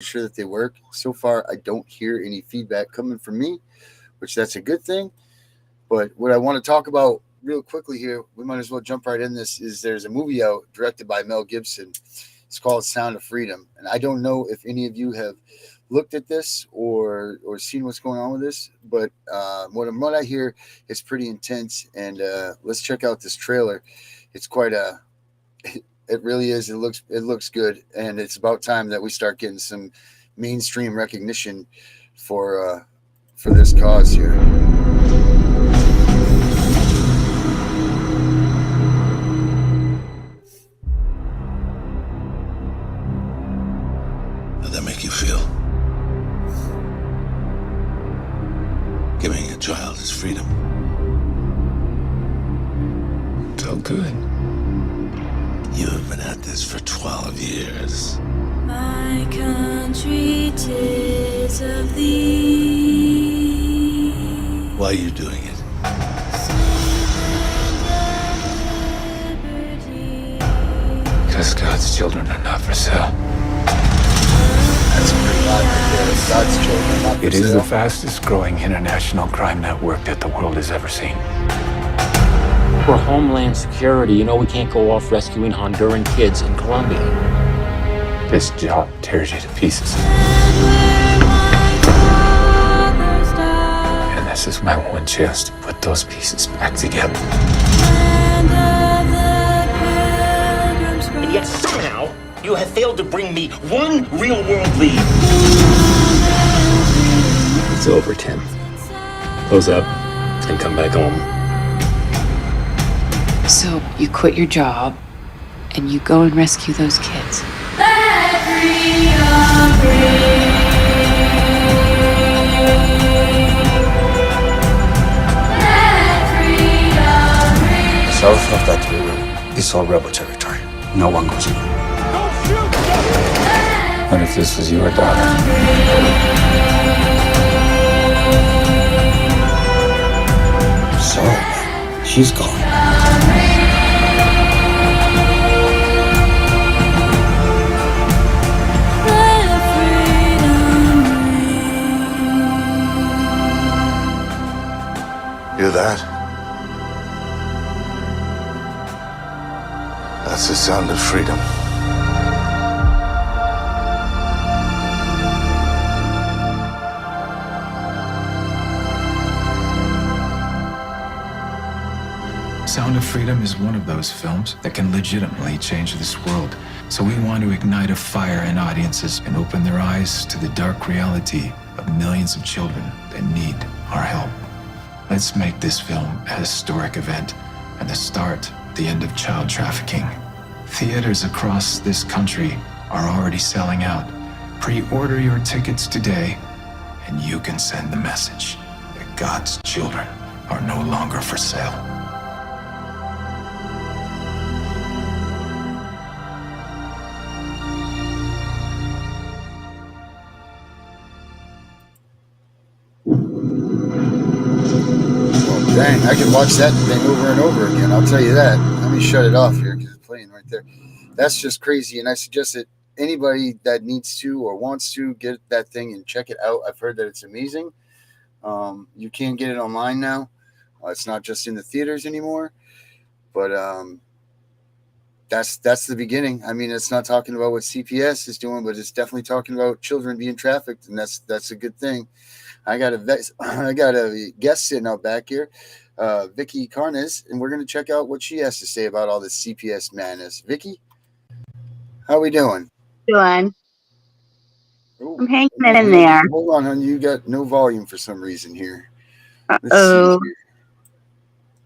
sure that they work. So far, I don't hear any feedback coming from me, which that's a good thing. But what I want to talk about real quickly here, we might as well jump right in this, is there's a movie out directed by Mel Gibson. It's called Sound of Freedom. And I don't know if any of you have looked at this or seen what's going on with this, but what I hear is pretty intense. And let's check out this trailer. It's quite a it really is. It looks good, and it's about time that we start getting some mainstream recognition for this cause here. How'd that make you feel? Giving a child his freedom. Felt good. You've been at this for 12 years. My country, 'tis of thee. Why are you doing it? Because God's children are not for sale. That's a pretty line right there. It's God's children, not for It is sale. the fastest growing international crime network that the world has ever seen. For Homeland Security, you know we can't go off rescuing Honduran kids in Colombia. This job tears you to pieces. And this is my one chance to put those pieces back together. And yet somehow you have failed to bring me one real-world lead. It's over, Tim. Close up and come back home. So you quit your job and you go and rescue those kids. South of that river is all rebel territory. No one goes in. What if this was your daughter? Sorry, she's gone. Hear that? That's the sound of freedom. Sound of Freedom is one of those films that can legitimately change this world. So we want to ignite a fire in audiences and open their eyes to the dark reality of millions of children that need our help. Let's make this film a historic event and the start, the end of child trafficking. Theaters across this country are already selling out. Pre-order your tickets today, and you can send the message that God's children are no longer for sale. Dang, I could watch that thing over and over again. I'll tell you that. Let me shut it off here because it's playing right there. That's just crazy. And I suggest that anybody that needs to or wants to get that thing and check it out. I've heard that it's amazing. You can get it online now. It's not just in the theaters anymore. But that's the beginning. I mean, it's not talking about what CPS is doing, but it's definitely talking about children being trafficked, and that's a good thing. I got a guest sitting out back here, Vicky Carnes, and we're going to check out what she has to say about all this CPS madness. Vicky, how we doing? Doing. Ooh, I'm hanging in there. Hold on, honey. You got no volume for some reason here. Let's see Uh-oh. here.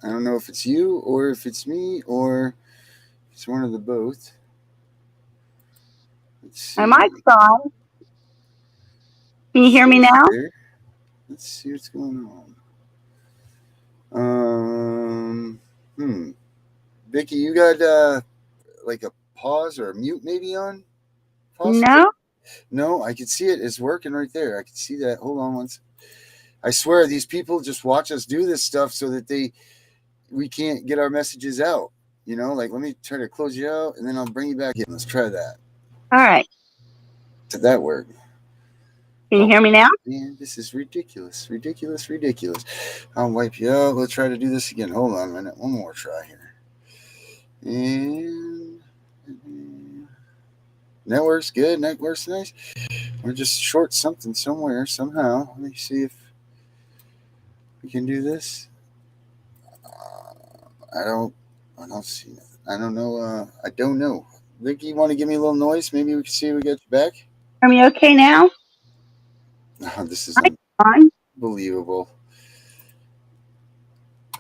I don't know if it's you or if it's me or it's one of the both. Let's see. My mic's on. Can you hear me now? There. Let's see what's going on. Vicky, you got like a pause or a mute maybe on? Possibly? No? No, I can see it. It's working right there. I can see that. Hold on once. I swear these people just watch us do this stuff so that we can't get our messages out. You know, like let me try to close you out and then I'll bring you back in. Let's try that. All right. Did that work? Can you hear me now? Man, this is ridiculous. I'll wipe you out. Let's try to do this again. Hold on a minute. One more try here. And that works good. That works nice. We're just short something somewhere, somehow. Let me see if we can do this. I don't see nothing. I don't know. I don't know. Vicky, you want to give me a little noise? Maybe we can see if we get you back. Are me okay now? Oh, this is On. unbelievable.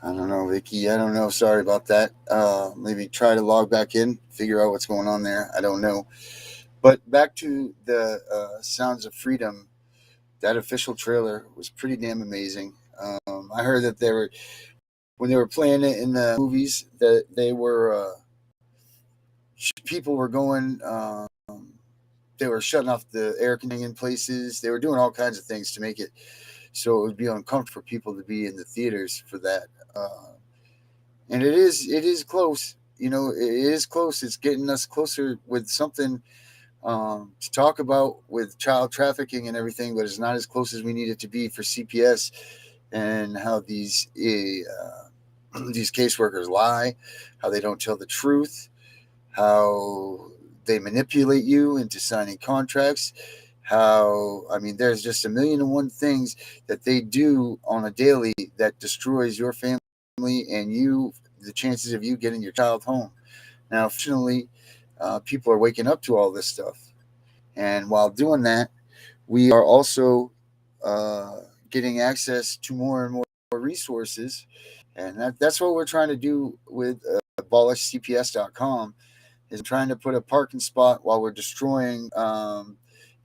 I don't know, Vicky. I don't know. Sorry about that. Maybe try to log back in, figure out what's going on there. I don't know. But back to the Sounds of Freedom, that official trailer was pretty damn amazing. I heard that when they were playing it in the movies, that they were people were going. They were shutting off the air conditioning in places. They were doing all kinds of things to make it so it would be uncomfortable for people to be in the theaters for that. And it is close. It is close. It's getting us closer with something to talk about with child trafficking and everything, but it's not as close as we need it to be for CPS and how these caseworkers lie, how they don't tell the truth, how they manipulate you into signing contracts, there's just 1,000,001 things that they do on a daily that destroys your family and the chances of you getting your child home. Now, fortunately, people are waking up to all this stuff. And while doing that, we are also getting access to more and more resources. And that's what we're trying to do with abolishcps.com, is trying to put a parking spot while we're destroying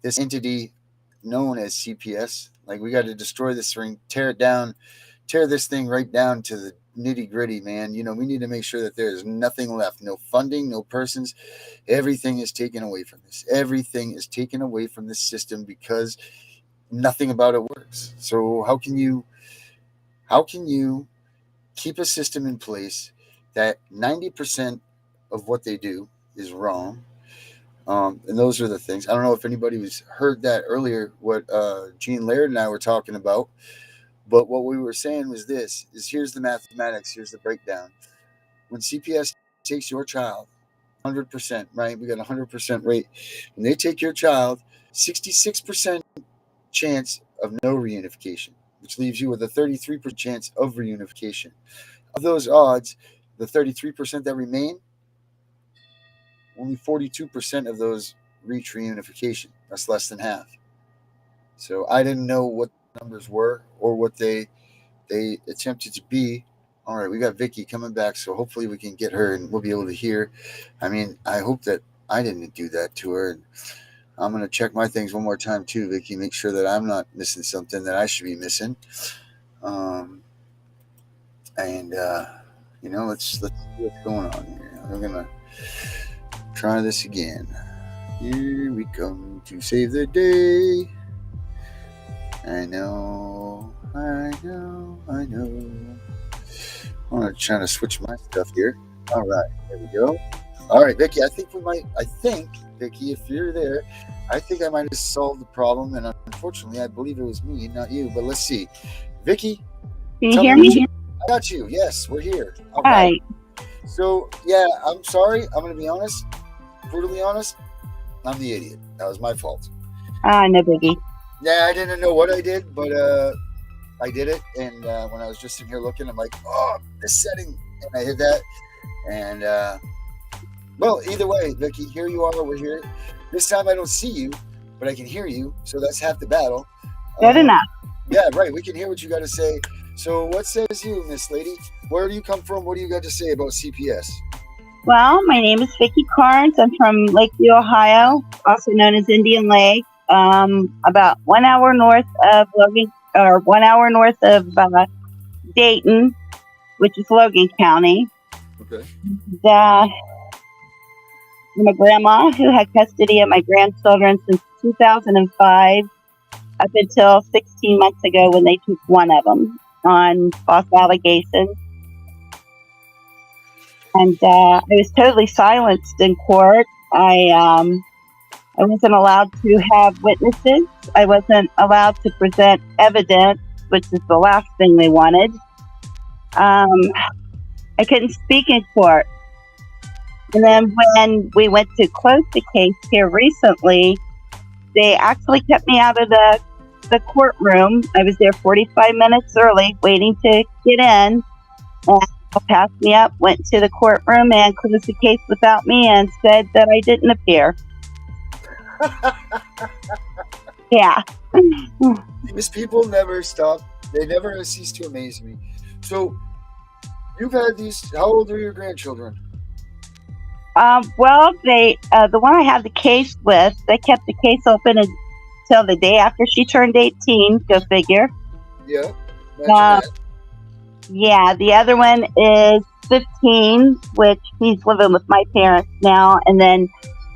this entity known as CPS. Like, we got to destroy this thing, tear this thing right down to the nitty gritty, man. We need to make sure that there's nothing left, no funding, no persons. Everything is taken away from this. Everything is taken away from this system because nothing about it works. So how can you keep a system in place that 90% of what they do is wrong? And those are the things. I don't know if anybody heard that earlier, what Gene Laird and I were talking about. But what we were saying was here's the mathematics, here's the breakdown. When CPS takes your child, 100%, right? We got a 100% rate. When they take your child, 66% chance of no reunification, which leaves you with a 33% chance of reunification. Of those odds, the 33% that remain, only 42% of those reach reunification. That's less than half. So I didn't know what numbers were or what they attempted to be. All right, we got Vicky coming back, so hopefully we can get her and we'll be able to hear. I hope that I didn't do that to her. And I'm going to check my things one more time too, Vicky, make sure that I'm not missing something that I should be missing. Let's see what's going on here. I'm going to try this again. Here we come to save the day. I know. I'm trying to switch my stuff here. All right, there we go. All right, Vicky, I think, Vicky, if you're there, I think I might have solved the problem. And unfortunately, I believe it was me, not you. But let's see. Vicky? Can you hear me? I got you. Yes, we're here. All right. So, yeah, I'm sorry. I'm going to be honest, brutally honest. I'm the idiot. That was my fault. No biggie. Yeah, I didn't know what I did, but I did it. And when I was just sitting here looking, I'm like, this setting. And I hit that. And, well, either way, Vicky, here you are. We're here. This time I don't see you, but I can hear you. So that's half the battle. Good enough. Yeah, right. We can hear what you got to say. So what says you, Miss Lady? Where do you come from? What do you got to say about CPS? Well, my name is Vicki Carnes. I'm from Lakeview, Ohio, also known as Indian Lake. About 1 hour north of Logan, or 1 hour north of Dayton, which is Logan County. Okay. I'm a grandma who had custody of my grandchildren since 2005 up until 16 months ago when they took one of them on false allegations. And I was totally silenced in court. I I wasn't allowed to have witnesses. I wasn't allowed to present evidence, which is the last thing they wanted. I couldn't speak in court. And then when we went to close the case here recently, they actually kept me out of the courtroom. I was there 45 minutes early waiting to get in. And they passed me up, went to the courtroom and closed the case without me and said that I didn't appear. Yeah. These people never stop. They never cease to amaze me. So, you've had these. How old are your grandchildren? Well, the one I had the case with, they kept the case open until the day after she turned 18. Go figure. Yeah. Yeah. The other one is 15, which he's living with my parents now, and then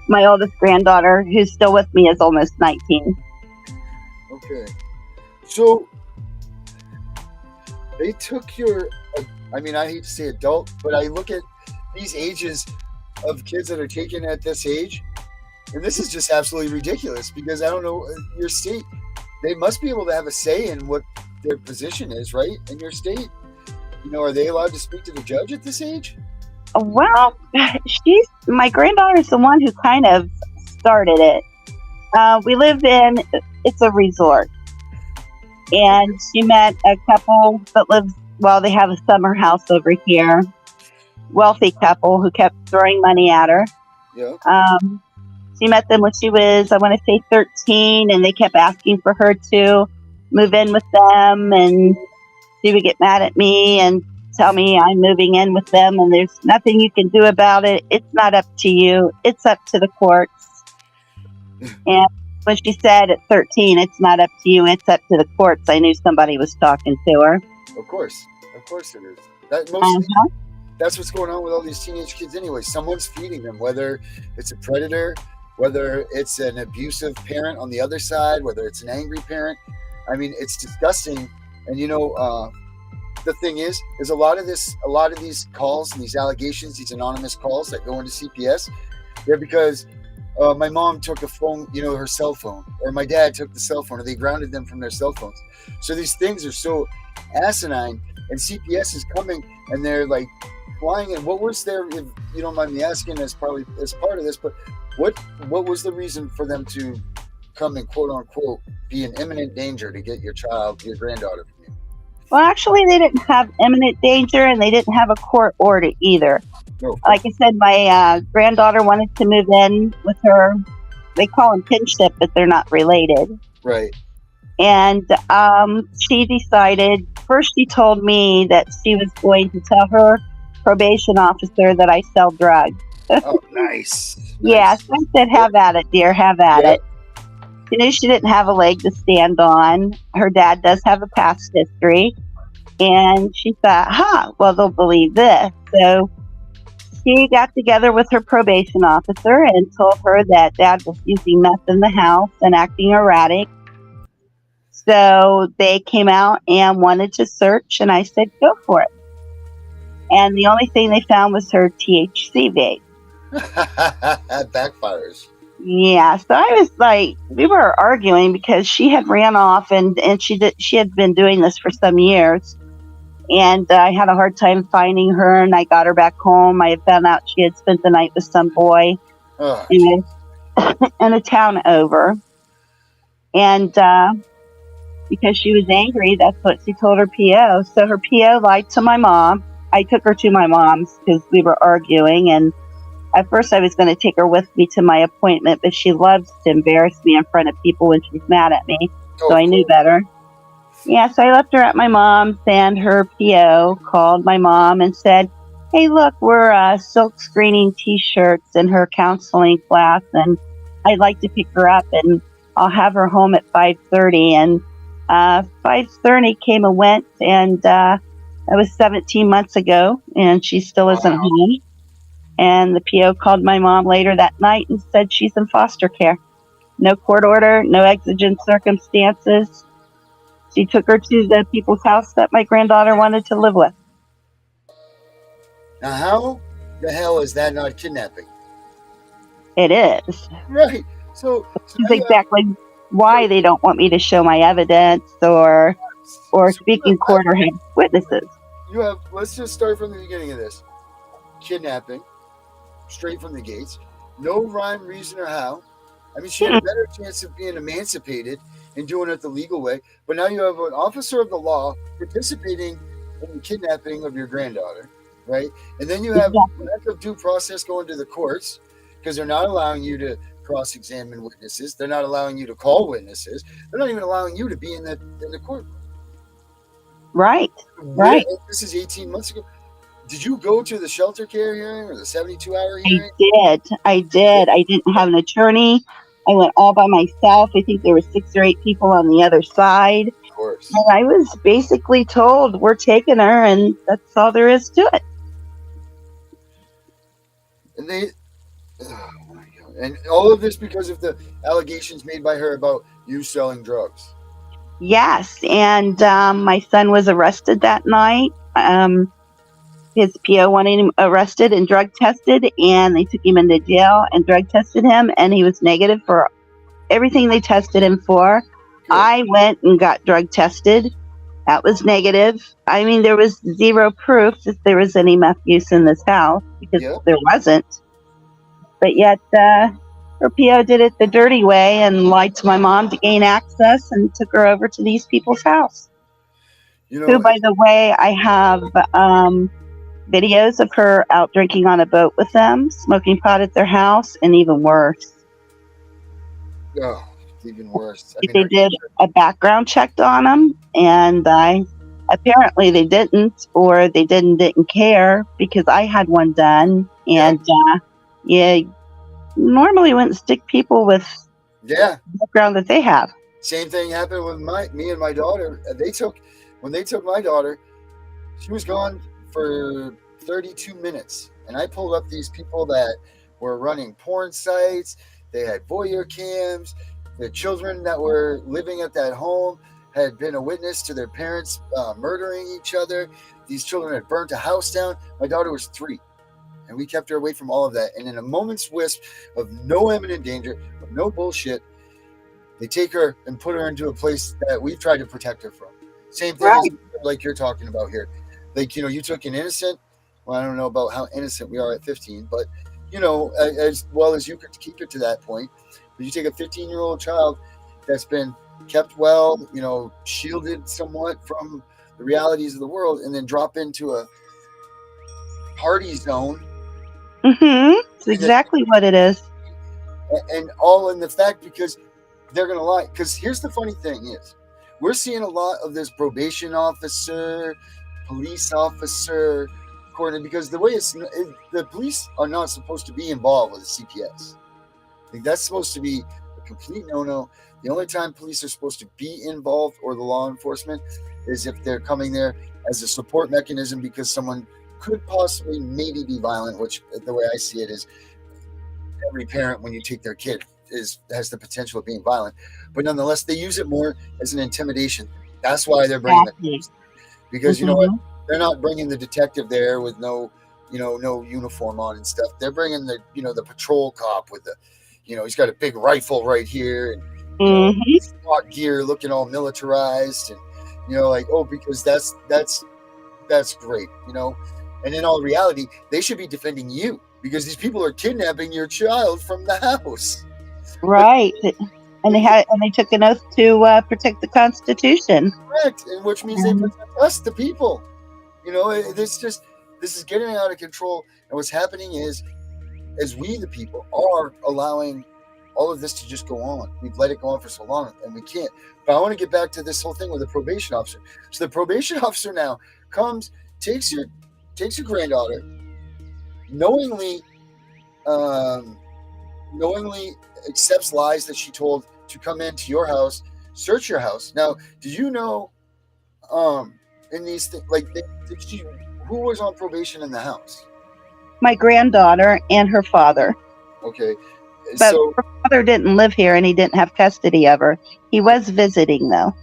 my oldest granddaughter, who's still with me, is almost 19. Okay. So they took your. I mean, I hate to say adult, but I look at these ages of kids that are taken at this age, and this is just absolutely ridiculous because I don't know your state. They must be able to have a say in what their position is, right? In your state, are they allowed to speak to the judge at this age? Well, my granddaughter is the one who kind of started it. We live in, it's a resort, and she met a couple that lives. Well, they have a summer house over here. Wealthy couple who kept throwing money at her. Yeah. She met them when she was, I want to say, 13, and they kept asking for her to move in with them, and she would get mad at me and tell me I'm moving in with them, and there's nothing you can do about it. It's not up to you. It's up to the courts. And when she said at 13, it's not up to you, it's up to the courts, I knew somebody was talking to her. Of course it is. That's what's going on with all these teenage kids anyway. Someone's feeding them, whether it's a predator, whether it's an abusive parent on the other side, whether it's an angry parent. I mean, it's disgusting. And the thing is a lot of these calls and these allegations, these anonymous calls that go into CPS, they're because my mom took a phone, her cell phone, or my dad took the cell phone, or they grounded them from their cell phones. So these things are so asinine, and CPS is coming and they're like flying in. What was their, if you don't mind me asking, as part of this, but what was the reason for them to come and quote unquote be in imminent danger to get your granddaughter from you? Well, actually, they didn't have imminent danger, and they didn't have a court order either. No. Like I said, my granddaughter wanted to move in with her. They call them kinship, but they're not related. Right. And she decided, first she told me that she was going to tell her probation officer that I sell drugs. Oh, nice. Yeah, so I said, have at it, dear, have at it. She knew she didn't have a leg to stand on. Her dad does have a past history. And she thought, well, they'll believe this. So she got together with her probation officer and told her that dad was using meth in the house and acting erratic. So they came out and wanted to search, and I said, go for it. And the only thing they found was her THC vape. That backfires. Yeah, so I was like, we were arguing because she had ran off and she had been doing this for some years. And I had a hard time finding her, and I got her back home. I had found out she had spent the night with some boy in a town over. And because she was angry, that's what she told her PO. So her PO lied to my mom. I took her to my mom's because we were arguing, and at first I was going to take her with me to my appointment, but she loves to embarrass me in front of people when she's mad at me. So I knew better. Yeah, so I left her at my mom's, and her PO called my mom and said, hey, look, we're silk screening T-shirts in her counseling class, and I'd like to pick her up, and I'll have her home at 5:30. And 5:30 came and went, and that was 17 months ago, and she still isn't home. And the PO called my mom later that night and said she's in foster care. No court order, no exigent circumstances. She took her to the people's house that my granddaughter wanted to live with. Now, how the hell is that not kidnapping? It is. Right. So Which now is exactly why they don't want me to show my evidence or speak in court or have witnesses. let's just start from the beginning of this. Kidnapping, straight from the gates. No rhyme, reason, or how. I mean, she had a better chance of being emancipated and doing it the legal way. But now you have an officer of the law participating in the kidnapping of your granddaughter, right? And then you have lack of due process going to the courts because they're not allowing you to cross-examine witnesses. They're not allowing you to call witnesses. They're not even allowing you to be in the courtroom. Right. This is 18 months ago. Did you go to the shelter care hearing or the 72-hour hearing? I did. I didn't have an attorney. I went all by myself. I think there were 6 or 8 people on the other side. Of course. And I was basically told, we're taking her, and that's all there is to it. And oh my God. And all of this because of the allegations made by her about you selling drugs. Yes, and my son was arrested that night. His PO wanted him arrested and drug tested, and they took him into jail and drug tested him, and he was negative for everything they tested him for. Good. I went and got drug tested. That was negative. I mean, there was zero proof that there was any meth use in this house because there wasn't. But yet, her PO did it the dirty way and lied to my mom to gain access and took her over to these people's house. Who, by the way, I have videos of her out drinking on a boat with them, smoking pot at their house, and even worse. Oh, even worse. They did a background check on them, and apparently they didn't, or they didn't care because I had one done, and normally wouldn't stick people with the background that they have. Same thing happened with me and my daughter. When they took my daughter, she was gone for 32 minutes, and I pulled up these people that were running porn sites. They had voyeur cams. The children that were living at that home had been a witness to their parents murdering each other. These children had burnt a house down. My daughter was 3, and we kept her away from all of that. And in a moment's wisp of no imminent danger, of no bullshit, they take her and put her into a place that we've tried to protect her from. Same thing like you're talking about here. Like, you took an innocent, well, I don't know about how innocent we are at 15, but, as well as you could keep it to that point. But you take a 15-year-old child that's been kept well, shielded somewhat from the realities of the world, and then drop into a party zone. It's exactly what it is. And all in the fact because they're going to lie. Because here's the funny thing is, we're seeing a lot of this probation officer, police officer, coordinator, because the way the police are not supposed to be involved with the CPS. Like, that's supposed to be a complete no-no. The only time police are supposed to be involved, or the law enforcement, is if they're coming there as a support mechanism because someone could possibly maybe be violent, which the way I see it is every parent, when you take their kid, has the potential of being violent. But nonetheless, they use it more as an intimidation. That's why they're bringing the police. Because you know what? They're not bringing the detective there with no uniform on and stuff. They're bringing the patrol cop with the, he's got a big rifle right here and SWAT gear, looking all militarized, and because that's great, And in all reality, they should be defending you because these people are kidnapping your child from the house. Right. And they took an oath to protect the Constitution. Correct, and which means they protect us, the people. This is getting out of control. And what's happening is we, the people, are allowing all of this to just go on. We've let it go on for so long, and we can't. But I want to get back to this whole thing with the probation officer. So the probation officer now comes, takes your granddaughter, knowingly accepts lies that she told to come into your house, search your house. Now, did you know, in these things, who was on probation in the house? My granddaughter and her father. Okay. But her father didn't live here, and he didn't have custody of her. He was visiting, though.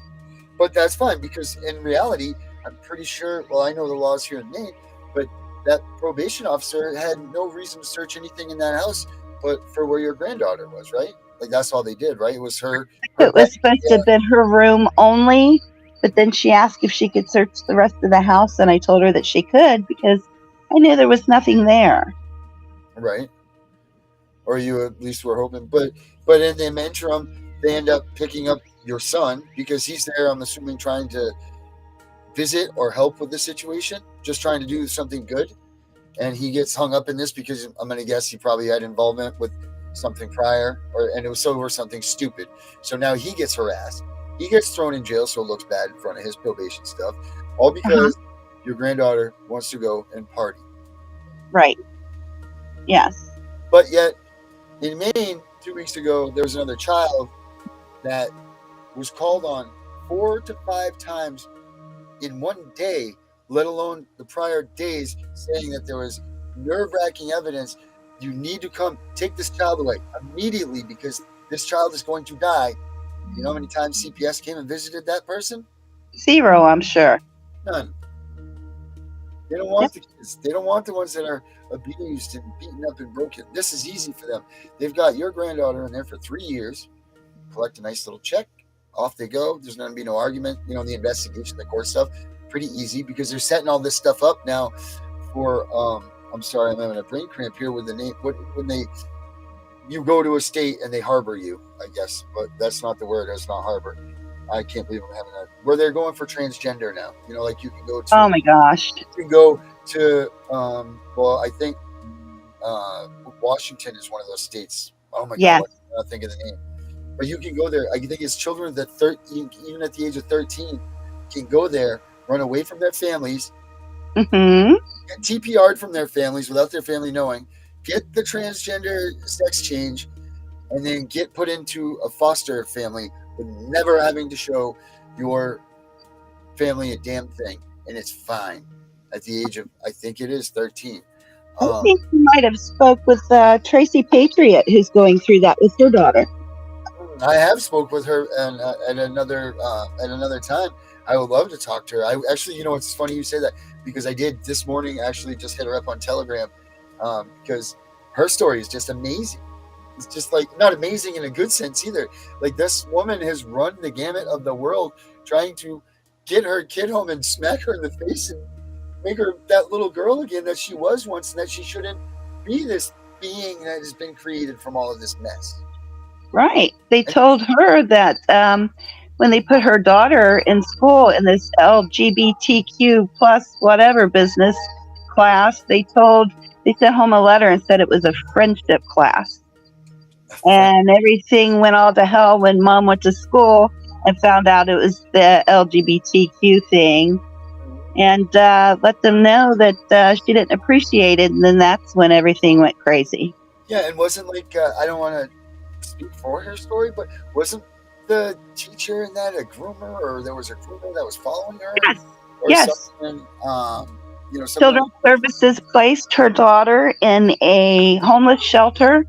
But that's fine, because in reality, I'm pretty sure, well, I know the laws here in Maine, but that probation officer had no reason to search anything in that house but for where your granddaughter was, right? Like that's all they did, right? It was her. It was supposed to have been her room only, but then she asked if she could search the rest of the house, and I told her that she could because I knew there was nothing there. Right. Or you at least were hoping. But in the interim, they end up picking up your son because he's there, I'm assuming, trying to visit or help with the situation, just trying to do something good. And he gets hung up in this because I'm going to guess he probably had involvement with something prior, and it was something stupid. So now he gets harassed. He gets thrown in jail, so it looks bad in front of his probation stuff, all because your granddaughter wants to go and party. Right. Yes. But yet, in Maine, 2 weeks ago, there was another child that was called on 4 to 5 times in one day, let alone the prior days, saying that there was nerve-wracking evidence. You need to come take this child away immediately because this child is going to die. You know how many times CPS came and visited that person? 0, I'm sure. None. They don't want the kids. They don't want the ones that are abused and beaten up and broken. This is easy for them. They've got your granddaughter in there for 3 years, collect a nice little check, off they go. There's going to be no argument. You know, the investigation, the court stuff, pretty easy because they're setting all this stuff up now for, I'm sorry, I'm having a brain cramp here with the name. You go to a state and they harbor you, I guess, but that's not the word. It's not harbor. I can't believe I'm having that. Where they're going for transgender now. You know, like you can go to. Oh my gosh. You can go to. Well, I think Washington is one of those states. Oh my God, I'm not thinking of the name. But you can go there. I think it's children that 13, even at the age of 13, can go there, run away from their families, get TPR'd from their families without their family knowing, get the transgender sex change, and then get put into a foster family with never having to show your family a damn thing. And it's fine at the age of, I think it is 13. I think you might have spoke with Tracy Patriot, who's going through that with her daughter. I have spoke with her at another time. I would love to talk to her. I actually, you know, it's funny you say that because I did this morning. Actually, just hit her up on Telegram because her story is just amazing. It's just like not amazing in a good sense either. Like this woman has run the gamut of the world trying to get her kid home and smack her in the face and make her that little girl again that she was once, and that she shouldn't be this being that has been created from all of this mess. Right. They told her that when they put her daughter in school in this LGBTQ plus whatever business class, they sent home a letter and said it was a friendship class. And everything went all to hell when Mom went to school and found out it was the LGBTQ thing, and let them know that she didn't appreciate it. And then that's when everything went crazy. Yeah, and wasn't like I don't want to speak for her story, but wasn't the teacher in that a groomer, or there was a groomer that was following her? Yes. Or Yes. Something, you know, Children's Services placed her daughter in a homeless shelter.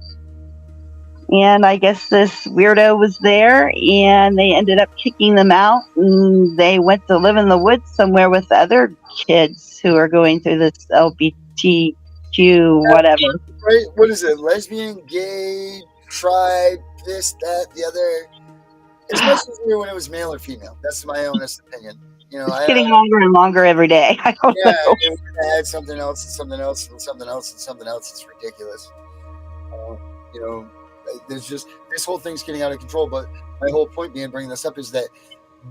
And I guess this weirdo was there, and they ended up kicking them out, and they went to live in the woods somewhere with other kids who are going through this LGBTQ whatever. Right? What is it? Lesbian, gay, tribe, this, that, the other. It's much easier when it was male or female. That's my honest opinion. You know, It's getting longer and longer every day. I don't know. and we're gonna add something else and something else and something else and something else. It's ridiculous. You know. There's just this whole thing's getting out of control, but my whole point being bringing this up is that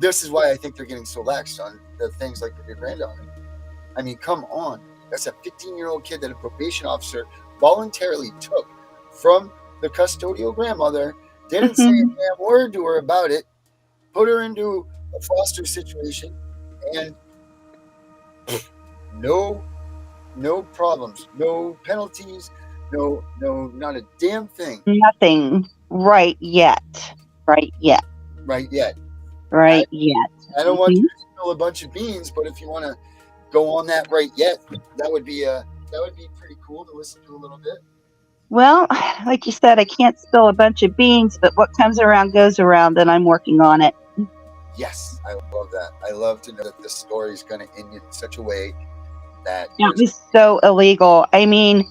this is why I think they're getting so lax on the things like with your granddaughter. I mean, come on. That's a 15-year-old kid that a probation officer voluntarily took from the custodial grandmother, didn't say a damn word to her about it, put her into a foster situation, and no problems, no penalties, no, not a damn thing. Nothing right yet. Right yet. I don't want you to spill a bunch of beans, but if you want to go on that right yet, that would be pretty cool to listen to a little bit. Well, like you said, I can't spill a bunch of beans, but what comes around goes around, and I'm working on it. Yes, I love that. I love to know that this story is going to end in such a way that it was so illegal. I mean,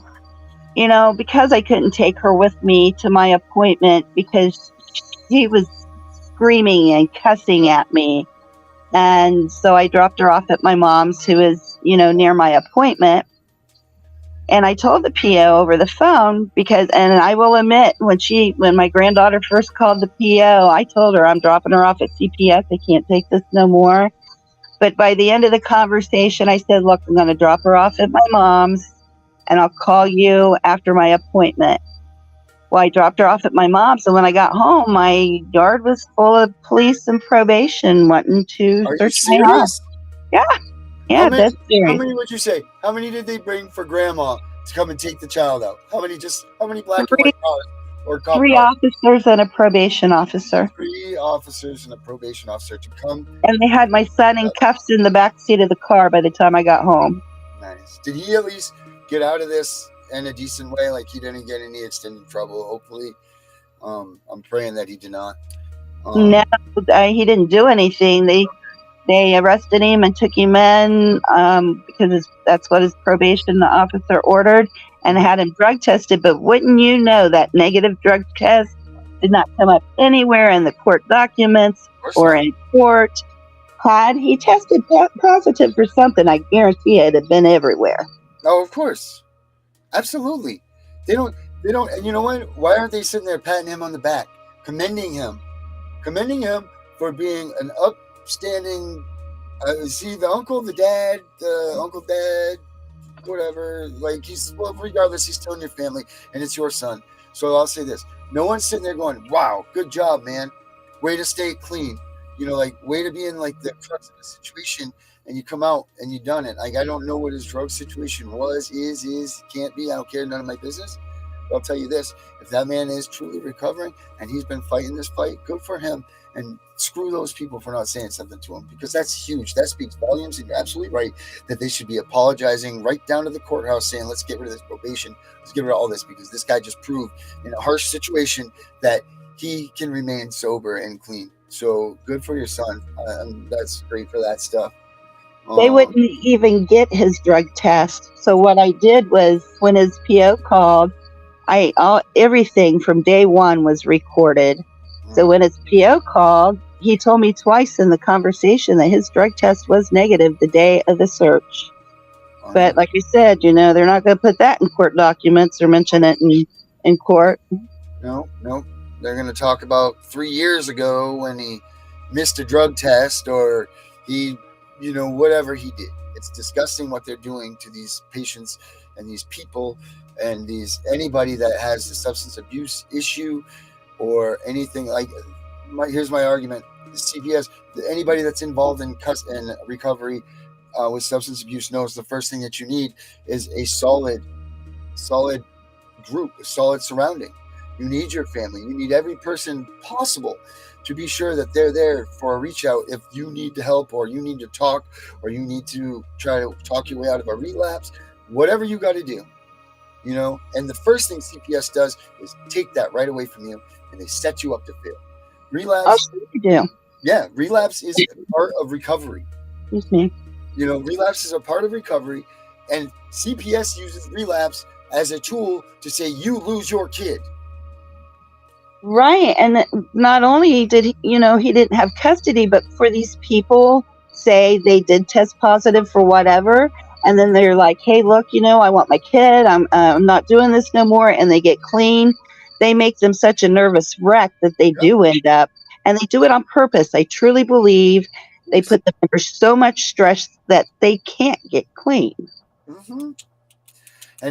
because I couldn't take her with me to my appointment because she was screaming and cussing at me. And so I dropped her off at my mom's, who is, near my appointment. And I told the PO over the phone and I will admit, when my granddaughter first called the PO, I told her I'm dropping her off at CPS. I can't take this no more. But by the end of the conversation, I said, look, I'm going to drop her off at my mom's and I'll call you after my appointment. Well, I dropped her off at my mom's. So when I got home, my yard was full of police and probation wanting to search my house. Yeah. Yeah, that's serious. How many would you say? How many did they bring for grandma to come and take the child out? How many black and white cars or cop 3 cars? officers and a probation officer. 3 officers and a probation officer to come. And they had my son in cuffs in the back seat of the car by the time I got home. Nice. Did he at least get out of this in a decent way? Like he didn't get any extended trouble, hopefully. I'm praying that he did not. No, he didn't do anything. They arrested him and took him in because that's what his probation officer ordered, and had him drug tested. But wouldn't you know that negative drug test did not come up anywhere in the court documents or in court. Had he tested positive for something, I guarantee it'd have been everywhere. Oh, of course. Absolutely. They don't, and you know what? Why aren't they sitting there patting him on the back, commending him for being an upstanding, the uncle, the dad, uncle, dad, whatever. Like regardless, he's still in your family and it's your son. So I'll say this. No one's sitting there going, wow, good job, man. Way to stay clean. Way to be in like the crux of the situation and you come out and you done it. Like, I don't know what his drug situation is, can't be. I don't care. None of my business. But I'll tell you this. If that man is truly recovering and he's been fighting this fight, good for him. And screw those people for not saying something to him, because that's huge. That speaks volumes. And you're absolutely right that they should be apologizing right down to the courthouse saying, let's get rid of this probation. Let's get rid of all this, because this guy just proved in a harsh situation that he can remain sober and clean. So good for your son. That's great for that stuff. They wouldn't even get his drug test. So what I did was, when his PO called, everything from day one was recorded. So when his PO called, he told me twice in the conversation that his drug test was negative the day of the search. But like I said, they're not going to put that in court documents or mention it in court. No. They're going to talk about 3 years ago when he missed a drug test or he, whatever he did. It's disgusting what they're doing to these patients and these people and anybody that has a substance abuse issue or anything like. Here's my argument: the CPS, anybody that's involved in recovery with substance abuse knows the first thing that you need is a solid group, a solid surrounding. You need your family. You need every person possible to be sure that they're there for a reach out if you need to help or you need to talk or you need to try to talk your way out of a relapse, whatever you got to do, And the first thing CPS does is take that right away from you and they set you up to fail. Relapse. Oh, you do. Yeah, relapse is a part of recovery. Excuse me. Relapse is a part of recovery, and CPS uses relapse as a tool to say you lose your kid. Right. And not only did he didn't have custody, but for these people, say they did test positive for whatever, and then they're like, hey, look, I want my kid. I'm not doing this no more. And they get clean. They make them such a nervous wreck that they do end up, and they do it on purpose. I truly believe they put them under so much stress that they can't get clean. Mm-hmm.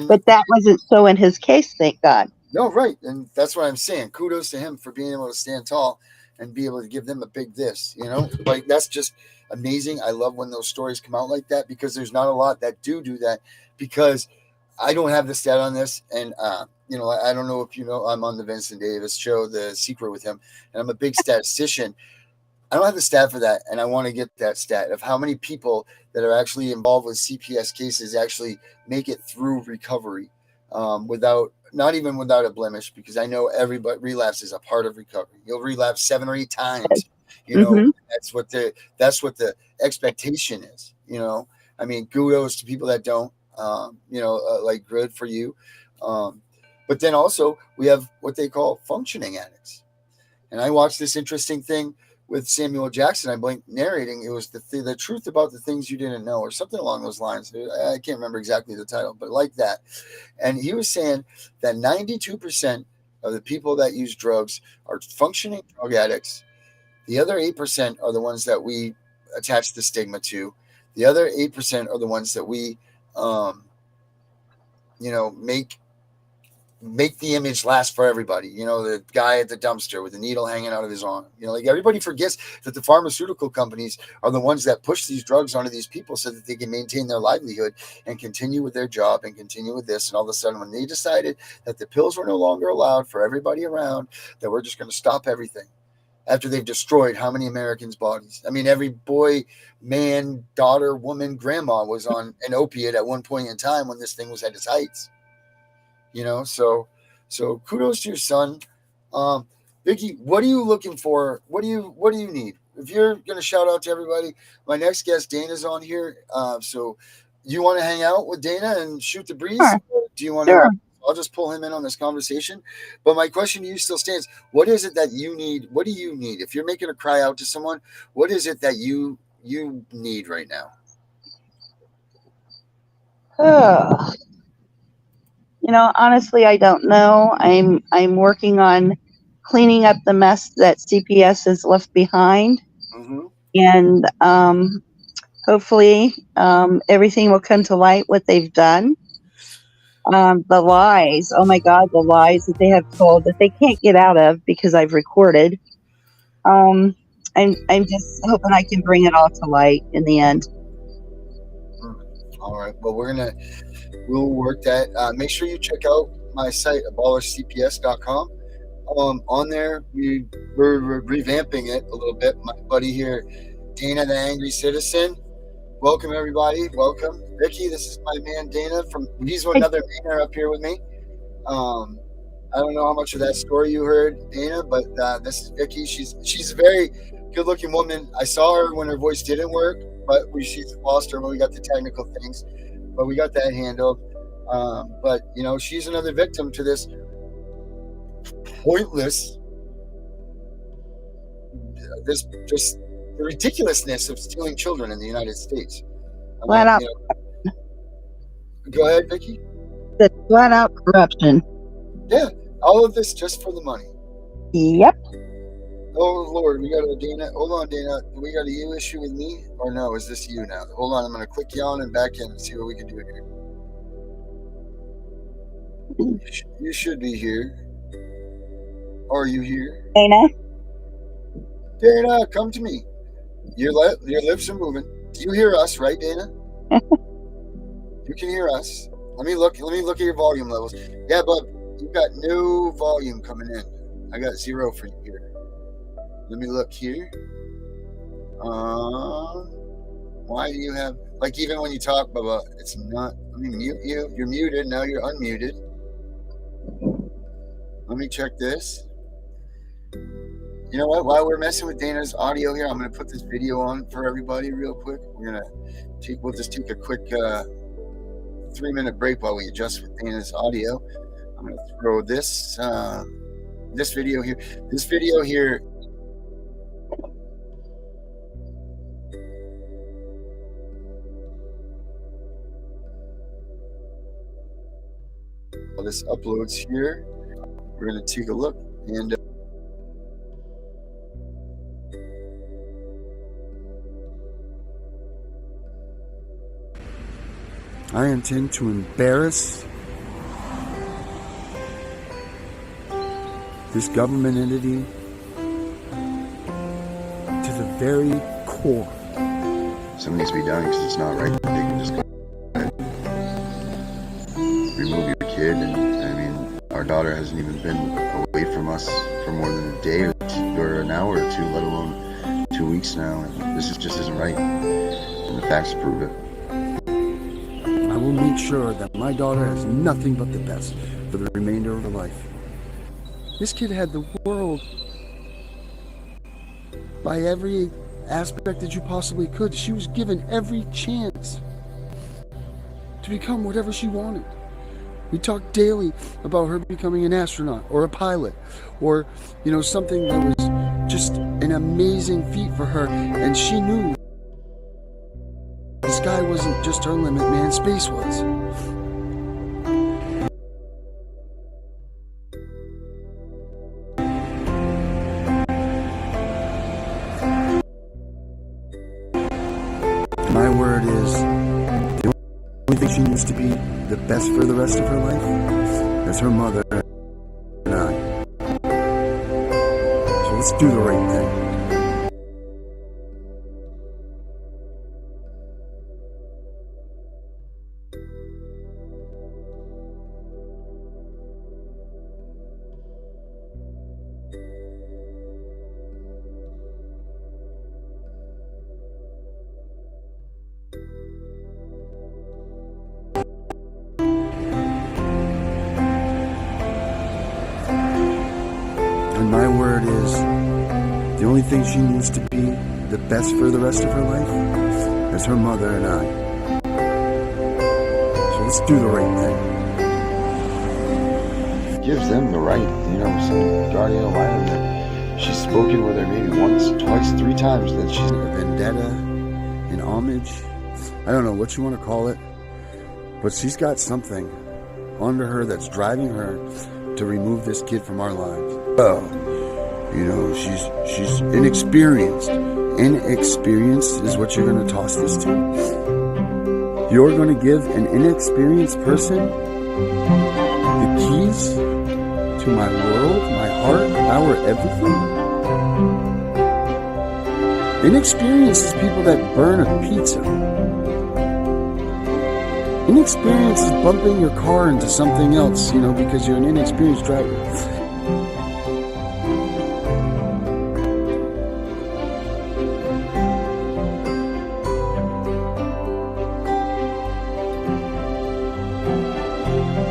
But that wasn't so in his case, thank God. No, right. And that's what I'm saying. Kudos to him for being able to stand tall and be able to give them a big this, Like, that's just amazing. I love when those stories come out like that, because there's not a lot that do that, because I don't have the stat on this. And, I don't know if I'm on the Vincent Davis show, The Secret with him, and I'm a big statistician. I don't have the stat for that. And I want to get that stat of how many people that are actually involved with CPS cases actually make it through recovery not even without a blemish, because I know everybody relapse is a part of recovery. You'll relapse 7 or 8 times, Mm-hmm. That's what the expectation is, I mean, kudos to people that don't, like, good for you. But then also we have what they call functioning addicts. And I watched this interesting thing with Samuel Jackson, I believe, narrating. It was the truth about the things you didn't know, or something along those lines. I can't remember exactly the title, but like that. And he was saying that 92% of the people that use drugs are functioning drug addicts. The other 8% are the ones that we attach the stigma to. The other 8% are the ones that we, make the image last for everybody. The guy at the dumpster with the needle hanging out of his arm. Like everybody forgets that the pharmaceutical companies are the ones that push these drugs onto these people so that they can maintain their livelihood and continue with their job and continue with this. And all of a sudden, when they decided that the pills were no longer allowed for everybody around, that we're just going to stop everything after they've destroyed how many Americans' bodies. I mean, every boy, man, daughter, woman, grandma was on an opiate at one point in time when this thing was at its heights. So kudos to your son. Vicky, what are you looking for? What do you need? If you're going to shout out to everybody, my next guest, Dana's on here. So you want to hang out with Dana and shoot the breeze? Sure. Do you want Sure. to? I'll just pull him in on this conversation. But my question to you still stands. What is it that you need? What do you need? If you're making a cry out to someone, what is it that you need right now? Honestly, I don't know. I'm working on cleaning up the mess that CPS has left behind, and hopefully everything will come to light what they've done. The lies, oh my God, the lies that they have told that they can't get out of because I've recorded. I'm just hoping I can bring it all to light in the end. All right. Well, we'll work that. Make sure you check out my site, abolishcps.com. On there, we're revamping it a little bit. My buddy here, Dana, the Angry Citizen. Welcome, everybody. Welcome. Vicky, this is my man, Dana. He's another Dana up here with me. I don't know how much of that story you heard, Dana, but this is Vicky. She's a very good-looking woman. I saw her when her voice didn't work, but she's lost her when we got the technical things. But we got that handled. But, she's another victim to this pointless, just the ridiculousness of stealing children in the United States. Flat out. Go ahead, Vicky. The flat out corruption. Yeah, all of this just for the money. Yep. Oh, Lord, we got a Dana. Hold on, Dana. We got a you issue with me? Or no, is this you now? Hold on, I'm going to click you on and back in and see what we can do here. You should be here. Are you here? Dana? Dana, come to me. Your lips are moving. Do you hear us, right, Dana? You can hear us. Let me look at your volume levels. Yeah, but you've got no volume coming in. I got 0 for you here. Let me look here. Why do you have, even when you talk, Bubba, it's not, let me mute you. You're muted. Now you're unmuted. Let me check this. You know what? While we're messing with Dana's audio here, I'm going to put this video on for everybody real quick. We'll just take a quick 3-minute break while we adjust with Dana's audio. I'm going to throw this video here. This video here. While this uploads here, we're going to take a look and. I intend to embarrass this government entity to the very core. Something needs to be done because it's not right. They can just go remove your kid, and our daughter hasn't even been away from us for more than a day or an hour or two, let alone 2 weeks now. And this just isn't right, and the facts prove it. I will make sure that my daughter has nothing but the best for the remainder of her life. This kid had the world by every aspect that you possibly could. She was given every chance to become whatever she wanted. We talk daily about her becoming an astronaut or a pilot or, something that was just an amazing feat for her. And she knew the sky wasn't just her limit, man, space was. My word is, the only thing she needs to be the best for the rest of her life is her mother and I. So let's do the right thing. And my word is, the only thing she needs to be the best for the rest of her life is her mother and I. So let's do the right thing. Gives them the right, some guardian of lion that she's spoken with her maybe once, twice, 3 times, that she's A vendetta, an homage, I don't know what you want to call it, but she's got something under her that's driving her to remove this kid from our lives. She's inexperienced. Inexperienced is what you're going to toss this to? You're going to give an inexperienced person the keys to my world, my heart, our everything? Inexperienced is people that burn a pizza. Inexperience is bumping your car into something else, because you're an inexperienced driver.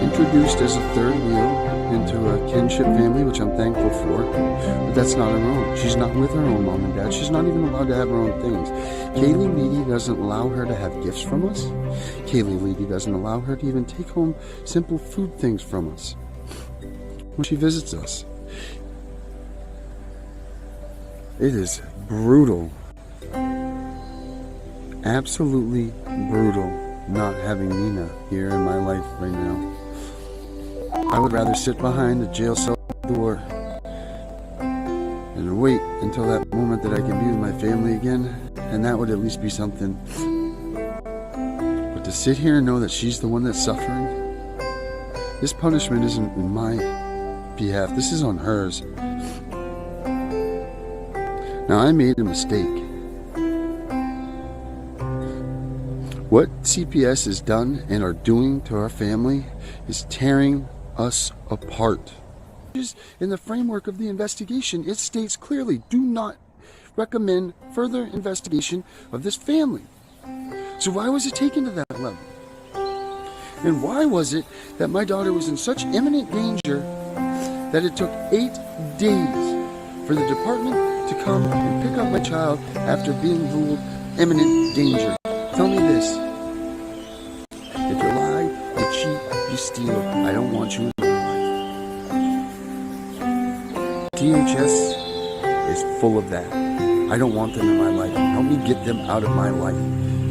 Introduced as a third wheel into a kinship family, which I'm thankful for, but that's not her own. She's not with her own mom and dad. She's not even allowed to have her own things. Kaylee Leedy doesn't allow her to have gifts from us. Kaylee Leedy doesn't allow her to even take home simple food things from us when she visits us. It is brutal. Absolutely brutal not having Nina here in my life right now. I would rather sit behind the jail cell door and wait until that moment that I can be with my family again, and that would at least be something. But to sit here and know that she's the one that's suffering, this punishment isn't in my behalf, this is on hers. Now, I made a mistake. What CPS has done and are doing to our family is tearing us apart. In the framework of the investigation, it states clearly, do not recommend further investigation of this family. So why was it taken to that level? And why was it that my daughter was in such imminent danger that it took 8 days for the department to come and pick up my child after being ruled imminent danger? Tell me this. If you lie, you cheat, you steal, I don't want you in my life. DHS is full of that. I don't want them in my life. Help me get them out of my life.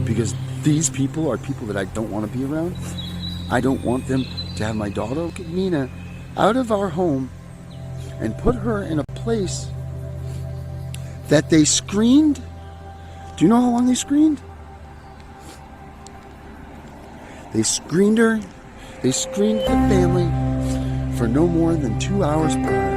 Because these people are people that I don't want to be around. I don't want them to have my daughter, Nina, out of our home and put her in a place that they screened. Do you know how long they screened? They screened her. They screened the family for no more than 2 hours prior.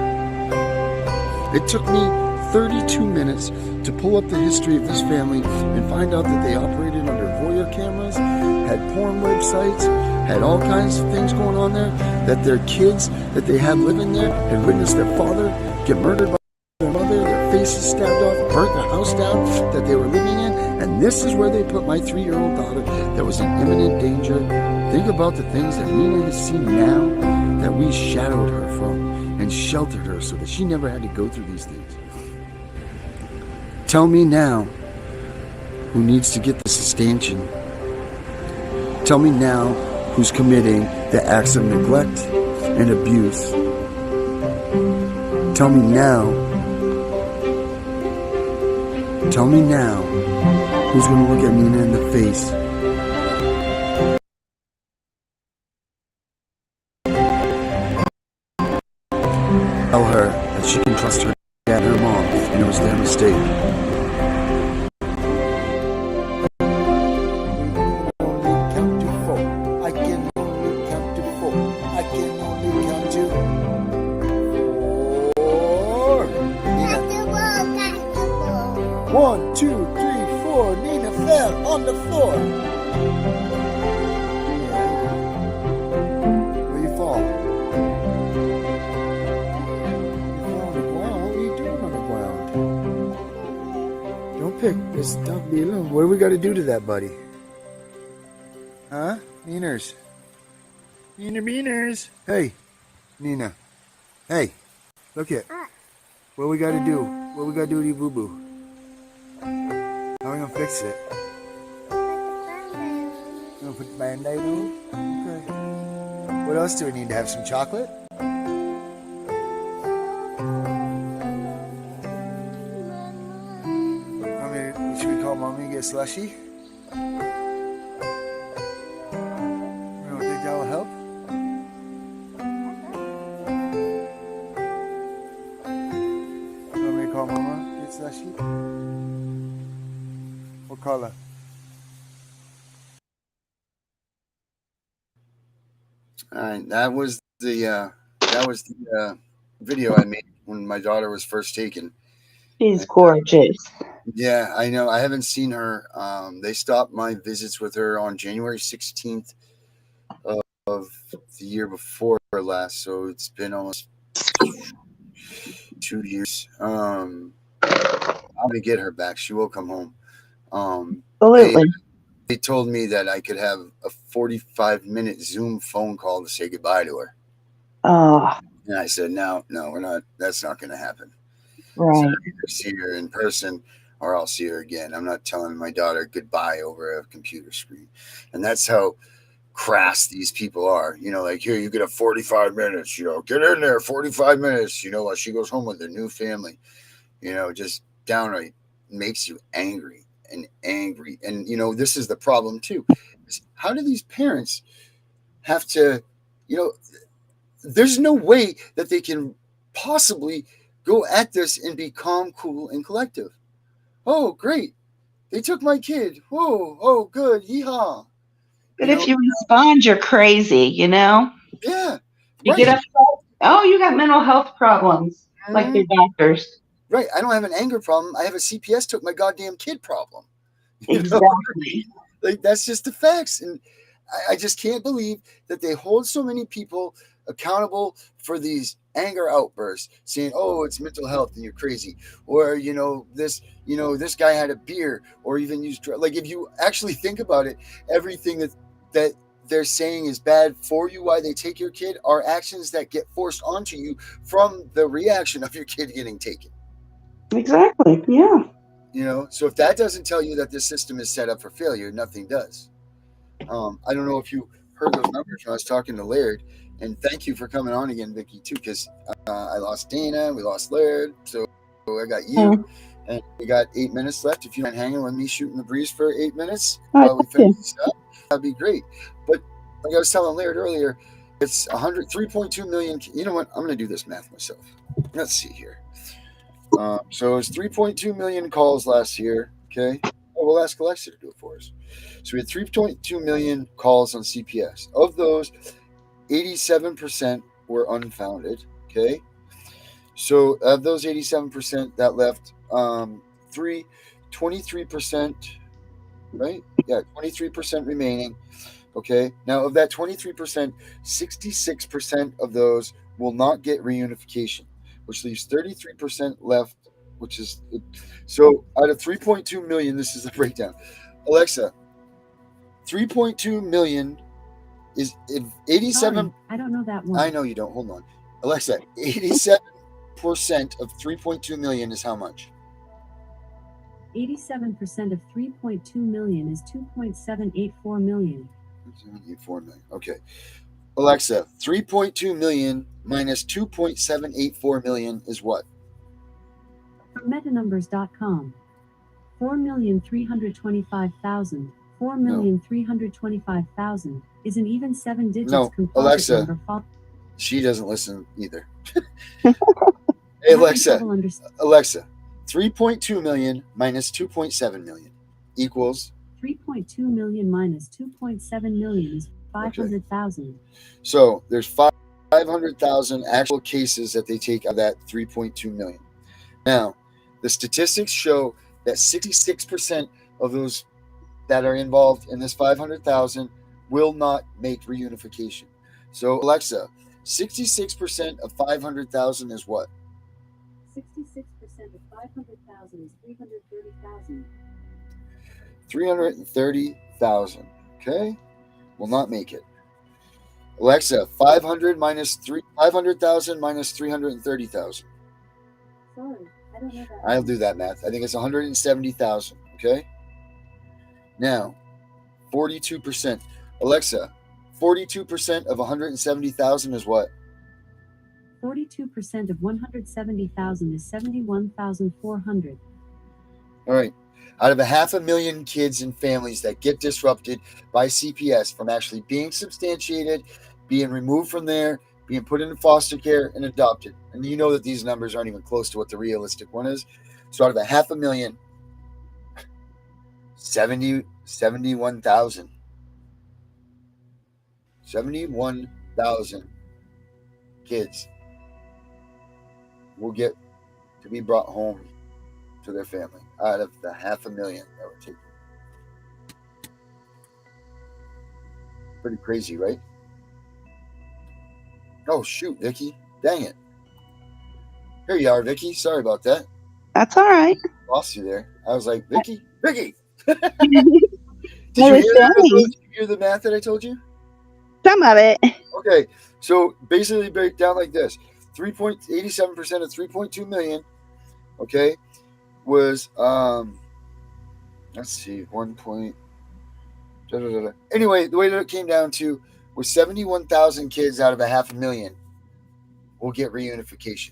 It took me 32 minutes to pull up the history of this family and find out that they operated under voyeur cameras, had porn websites, had all kinds of things going on there, that their kids that they had living there had witnessed their father get murdered by their mother, their faces stabbed off, burnt the house down that they were living in, and this is where they put my 3-year-old daughter that was in imminent danger. Think about the things that Nina has seen now that we shadowed her from and sheltered her so that she never had to go through these things. Tell me now who needs to get the stanchion. Tell me now who's committing the acts of neglect and abuse. Tell me now, who's going to look at Nina in the face? Tell her that she can trust her dad and her mom, and it was their mistake. Count to four. I can only count to four. I can only count to four. Nina. 1, 2, 3, 4. Nina fell on the floor. Where you fall? Pick this stuff, be alone. What do we got to do to that, buddy? Huh? Beaners. Beaners. Hey, Nina. Hey, look it. What we got to do? What we got to do to you, boo boo? How are we gonna fix it? Gonna put the band-aid on? Okay. What else do we need to have? Some chocolate? Should we call Mommy and get slushy? You don't think that will help? You want me to call Mama? Get slushy? We'll call her. All right, that was the video I made when my daughter was first taken. She's gorgeous. Yeah, I know. I haven't seen her. They stopped my visits with her on January 16th of the year before last, so it's been almost 2 years. I'm gonna get her back. She will come home. Absolutely. They told me that I could have a 45-minute Zoom phone call to say goodbye to her. Oh, And I said, no, we're not. That's not going to happen. right. So I either see her in person or I'll see her again. I'm not telling my daughter goodbye over a computer screen. And that's how crass these people are. You know, like, here, you get a 45 minutes, get in there, 45 minutes, while she goes home with her new family. Just downright makes you angry. And, this is the problem, too. How do these parents have to, there's no way that they can possibly go at this and be calm, cool, and collective. Oh, great. They took my kid. Whoa. Oh, good. Yeehaw. But if you respond, you're crazy, Yeah. You get upset. Oh, you got mental health problems, like your doctors. Right. I don't have an anger problem. I have a CPS took my goddamn kid problem. Exactly. Like, that's just the facts. And I just can't believe that they hold so many people accountable for these anger outbursts, saying, oh, it's mental health and you're crazy. Or, this guy had a beer or even used drugs. Like, if you actually think about it, everything that they're saying is bad for you, why they take your kid, are actions that get forced onto you from the reaction of your kid getting taken. Exactly. Yeah. So if that doesn't tell you that this system is set up for failure, nothing does. I don't know if you heard those numbers when I was talking to Laird, and thank you for coming on again, Vicky, too, because I lost Dana, we lost Laird, so I got you, and we got 8 minutes left. If you mind hanging with me shooting the breeze for 8 minutes while we finish this up, that'd be great. But like I was telling Laird earlier, it's 3.2 million. You know what? I'm going to do this math myself. Let's see here. So it's 3.2 million calls last year. Okay. Oh, we'll ask Alexa to do it for us. So we had 3.2 million calls on CPS. Of those, 87% were unfounded. Okay. So of those 87%, that left 23%, right? Yeah, 23% remaining. Okay. Now, of that 23%, 66% of those will not get reunification, which leaves 33% left, which is, so out of 3.2 million, this is the breakdown. Alexa, 3.2 million is 87. Sorry, I don't know that one. I know you don't. Hold on. Alexa, 87% of 3.2 million is how much? 87% of 3.2 million is 2.784 million. 784 million. Okay. Alexa, 3.2 million minus 2.784 million is what? From metanumbers.com. 4,325,000. 4,325,000 is an even 7 digits No, composite Alexa. number. She doesn't listen either. Hey, Alexa. Alexa, 3.2 million minus 2.7 million equals 3.2 million minus 2.7 million is 500,000. So there's 500,000 actual cases that they take out of that 3.2 million. Now, the statistics show that 66% of those that are involved in this 500,000 will not make reunification. So, Alexa, 66% of 500,000 is what? 66% of 500,000 is 330,000. 330,000. Okay? Will not make it. Alexa, 500,000 minus 330,000. Sorry, I don't know that. I'll do that math. I think it's 170,000. Okay? Now, 42%. Alexa, 42% of 170,000 is what? 42% of 170,000 is 71,400. All right. Out of 500,000 kids and families that get disrupted by CPS from actually being substantiated, being removed from there, being put into foster care and adopted. And you know that these numbers aren't even close to what the realistic one is. So out of 500,000, 71,000. 71,000 kids will get to be brought home to their family out of the 500,000 that were taken. Pretty crazy, right? Oh, shoot, Vicky. Dang it. Here you are, Vicky. Sorry about that. That's all right. Lost you there. I was like, Vicky? Vicky! Did you hear the math that I told you? Some of it. Okay, so basically break down like this. 3.87% of 3.2 million, okay, was let's see, 1 point. Anyway, the way that it came down to was 71,000 kids out of 500,000 will get reunification.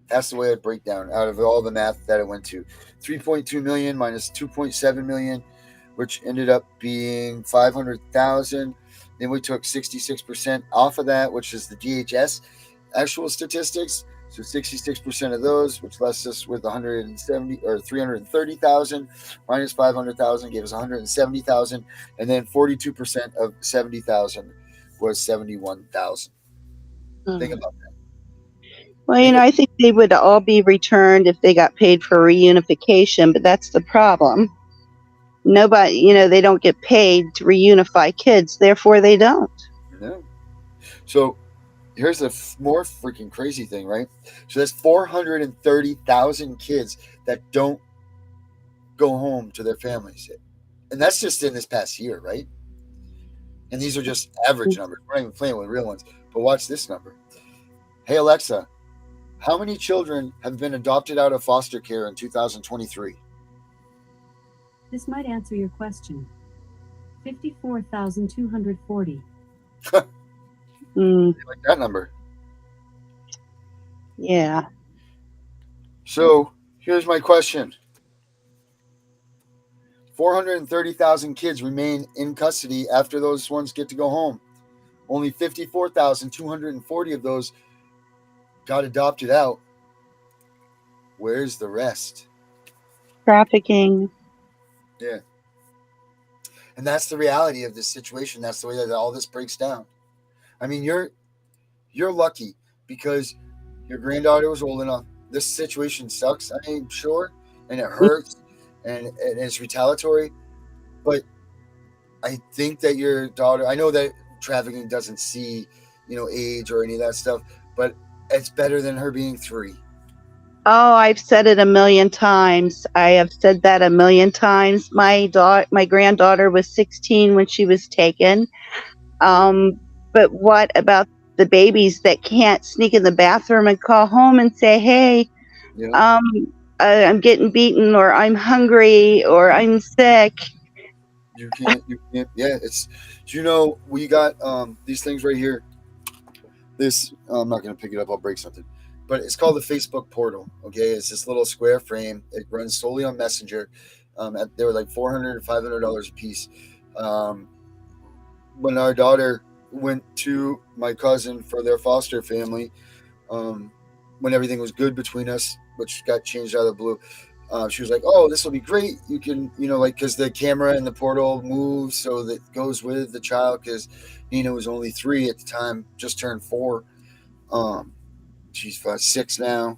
That's the way it break down out of all the math that it went to. 3.2 million minus 2.7 million, which ended up being 500,000. Then we took 66% off of that, which is the DHS actual statistics. So 66% of those, which left us with 170 or 330,000 minus 500,000 gave us 170,000, and then 42% of 70,000 was 71,000. Think about that. Well, I think they would all be returned if they got paid for reunification, but that's the problem. Nobody, they don't get paid to reunify kids, therefore they don't. No. So here's the more freaking crazy thing, right? So that's 430,000 kids that don't go home to their families. And that's just in this past year, right? And these are just average numbers. We're not even playing with real ones. But watch this number. Hey, Alexa, how many children have been adopted out of foster care in 2023? This might answer your question. 54,240. Like that number. Yeah. So here's my question. 430,000 kids remain in custody after those ones get to go home. Only 54,240 of those got adopted out. Where's the rest? Trafficking. Yeah. And that's the reality of this situation. That's the way that all this breaks down. I mean, you're lucky because your granddaughter was old enough. This situation sucks, I'm sure, and it hurts, and it's retaliatory. But I think that your daughter, I know that trafficking doesn't see, age or any of that stuff, but it's better than her being 3. Oh, I've said it a million times. I have said that a million times. My granddaughter was 16 when she was taken. But what about the babies that can't sneak in the bathroom and call home and say, hey, I'm getting beaten, or I'm hungry, or I'm sick? You can't. Yeah, it's. You know, we got these things right here. This I'm not going to pick it up. I'll break something. But it's called the Facebook portal. Okay, it's this little square frame. It runs solely on Messenger. They were like $400 or $500 a piece. When our daughter went to my cousin for their foster family, when everything was good between us, which got changed out of the blue, she was like, "Oh, this will be great. You can, like, because the camera in the portal moves so that it goes with the child." Because Nina was only 3 at the time, just turned 4. She's 6 now.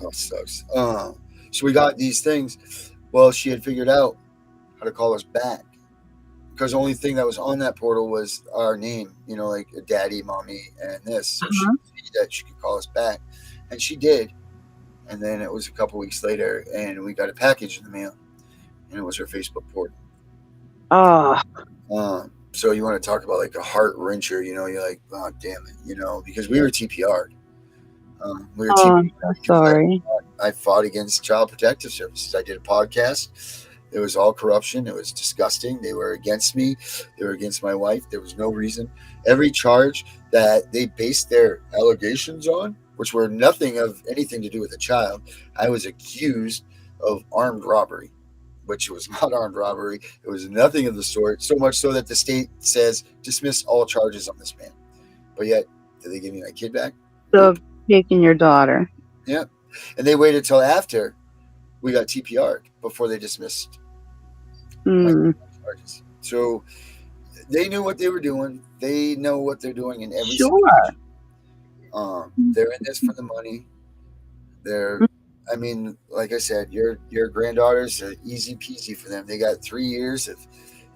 Oh, it sucks. So we got these things. Well, she had figured out how to call us back, because the only thing that was on that portal was our name, like daddy, mommy, and this. So she knew that she could call us back, and she did. And then it was a couple weeks later, and we got a package in the mail, and it was her Facebook portal. So you want to talk about like a heart wrencher? You're like, oh damn it, because we were TPR'd. We were TPR'd. I'm sorry. I fought against Child Protective Services. I did a podcast. It was all corruption. It was disgusting. They were against me. They were against my wife. There was no reason. Every charge that they based their allegations on, which were nothing of anything to do with a child, I was accused of armed robbery, which was not armed robbery. It was nothing of the sort, so much so that the state says dismiss all charges on this man. But yet, did they give me my kid back? So taking your daughter. Yeah. And they waited till after we got TPR'd before they dismissed my charges. So they knew what they were doing. They know what they're doing in every situation. They're in this for the money. I mean, like I said, your granddaughters are easy peasy for them. They got 3 years of,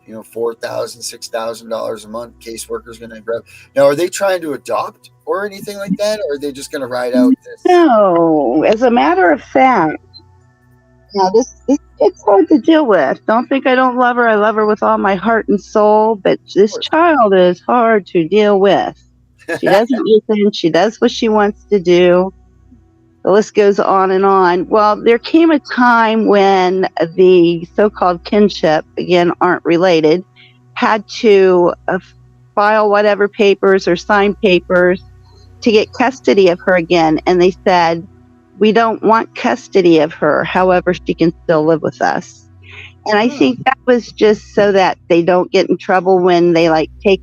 $4,000, $6,000 a month. Caseworker's going to grab. Now, are they trying to adopt or anything like that, or are they just going to ride out this? No, as a matter of fact, it's hard to deal with. Don't think I don't love her. I love her with all my heart and soul, but this child is hard to deal with. She doesn't listen. She does what she wants to do. The list goes on and on. Well, there came a time when the so-called kinship, again, aren't related, had to file whatever papers or sign papers to get custody of her again. And they said, we don't want custody of her. However, she can still live with us. And I think that was just so that they don't get in trouble when they take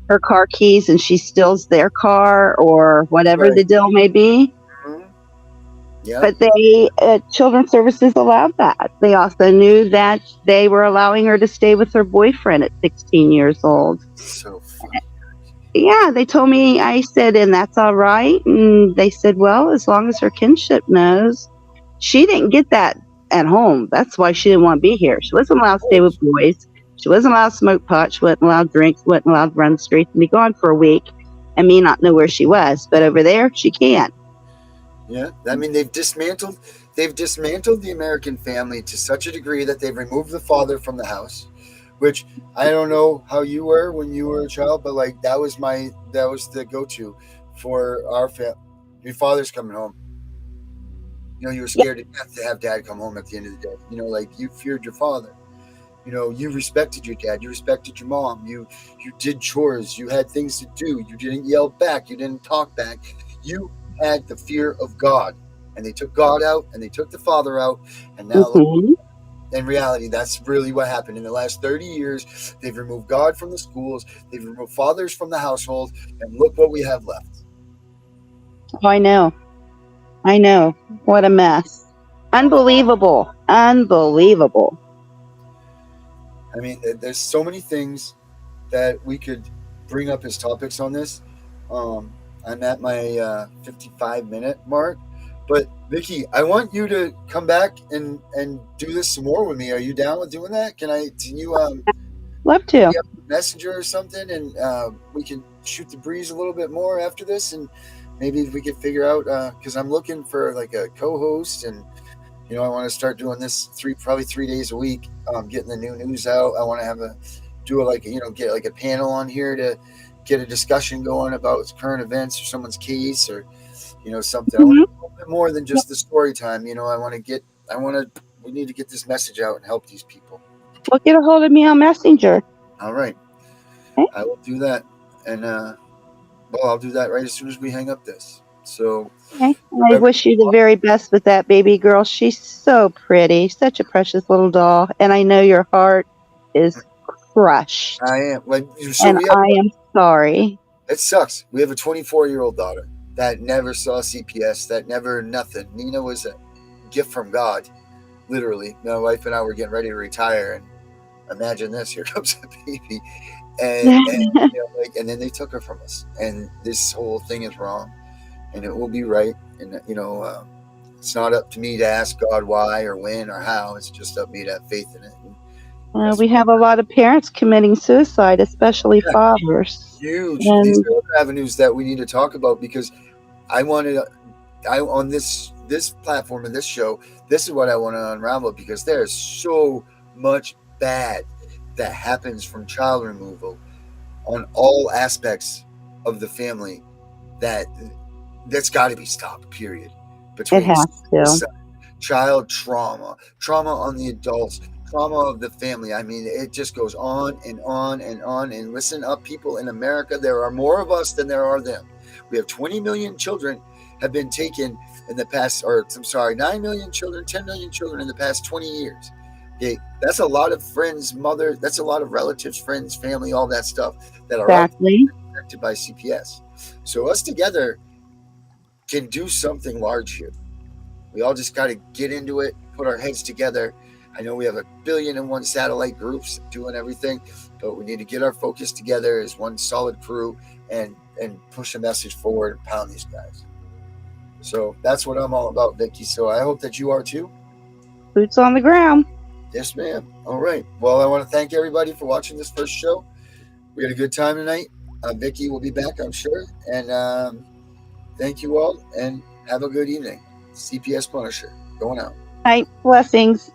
her car keys and she steals their car or whatever the deal may be. Yeah. But they, Children's Services allowed that. They also knew that they were allowing her to stay with her boyfriend at 16 years old. So funny. Yeah, they told me, I said, and that's all right. And they said, well, as long as her kinship knows. She didn't get that at home. That's why she didn't want to be here. She wasn't allowed to stay with boys. She wasn't allowed to smoke pot. She wasn't allowed to drink. She wasn't allowed to run the streets and be gone for a week and me not know where she was. But over there, she can. Yeah, I mean, they've dismantled the American family to such a degree that they've removed the father from the house, which I don't know how you were when you were a child, but that was the go-to for our family. Your father's coming home. You were scared to death to have dad come home at the end of the day. You feared your father. You respected your dad. You respected your mom. You did chores. You had things to do. You didn't yell back. You didn't talk back. You had the fear of God, and they took God out and they took the father out, and now in reality that's really what happened in the last 30 years. They've removed God from the schools, they've removed fathers from the household, and look what we have left. Oh, I know what a mess. Unbelievable. I mean, there's so many things that we could bring up as topics on this. I'm at my 55-minute mark, but Vicky, I want you to come back and do this some more with me. Are you down with doing that? Can you love to Messenger or something, and we can shoot the breeze a little bit more after this, and maybe we could figure out, because I'm looking for a co-host, and I want to start doing this probably 3 days a week, getting the new news out. I want to get a panel on here to get a discussion going about current events or someone's case or something. I want a little bit more than just the story time. We need to get this message out and help these people. Well, get a hold of me on Messenger. All right. Okay. I will do that. And, I'll do that right as soon as we hang up this. So, Okay. I wish you the very best with that baby girl. She's so pretty, such a precious little doll, and I know your heart is crushed. I am. So and I am sorry. It sucks. We have a 24-year-old daughter that never saw CPS, that never nothing. Nina was a gift from God, literally. My wife and I were getting ready to retire, and imagine this: here comes a baby, and then they took her from us. And this whole thing is wrong, and it will be right. And it's not up to me to ask God why or when or how. It's just up to me to have faith in it. We have a lot of parents committing suicide, especially fathers. Huge. And these are other avenues that we need to talk about, because I on this platform and this show, this is what I want to unravel, because there's so much bad that happens from child removal on all aspects of the family that's got to be stopped, period. It has to. Child trauma on the adults, trauma of the family. I mean, it just goes on and on and on. And listen up, people in America, there are more of us than there are them. We have 20 million children have been taken in the past, 9 million children, 10 million children in the past 20 years. Okay, that's a lot of friends, mother, that's a lot of relatives, friends, family, all that stuff that are affected by CPS. So us together can do something large here. We all just got to get into it, put our heads together. I know we have 1,000,000,001 satellite groups doing everything, but we need to get our focus together as one solid crew and push a message forward and pound these guys. So that's what I'm all about, Vicky. So I hope that you are too. Boots on the ground. Yes, ma'am. All right. Well, I want to thank everybody for watching this first show. We had a good time tonight. Vicky will be back, I'm sure. And thank you all, and have a good evening. CPS Punisher going out. Night. Blessings.